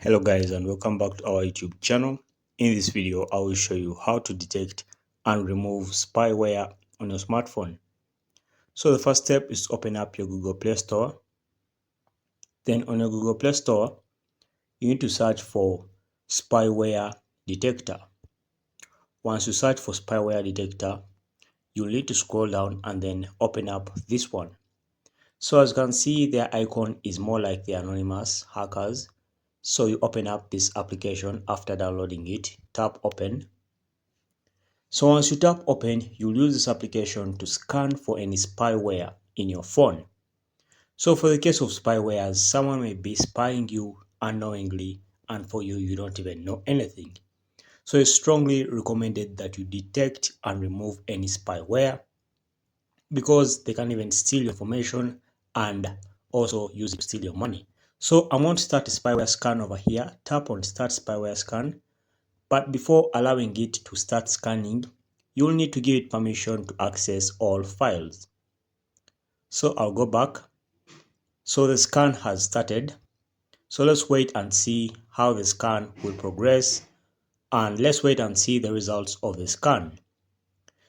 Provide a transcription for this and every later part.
Hello guys, and welcome back to our YouTube channel. In this video I will show you how to detect and remove spyware on your smartphone. So the first step is open up your Google Play Store. Then on your Google Play Store you need to search for spyware detector. Once you search for spyware detector, you'll need to scroll down and then open up this one. So as you can see, their icon is more like the anonymous hackers. So you open up this application after downloading it, tap open. So once you tap open, you'll use this application to scan for any spyware in your phone. So for the case of spyware, someone may be spying you unknowingly, and for you, you don't even know anything. So it's strongly recommended that you detect and remove any spyware, because they can even steal your information and also use it to steal your money. So I'm going to start a spyware scan over here. Tap on start spyware scan. But before allowing it to start scanning, you'll need to give it permission to access all files. So I'll go back. So the scan has started. So let's wait and see how the scan will progress, and let's wait and see the results of the scan.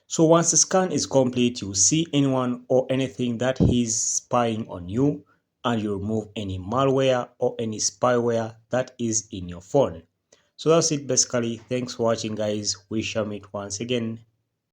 So once the scan is complete, you'll see anyone or anything that is spying on you, and you remove any malware or any spyware that is in your phone. So that's it basically. Thanks for watching guys. We shall meet once again.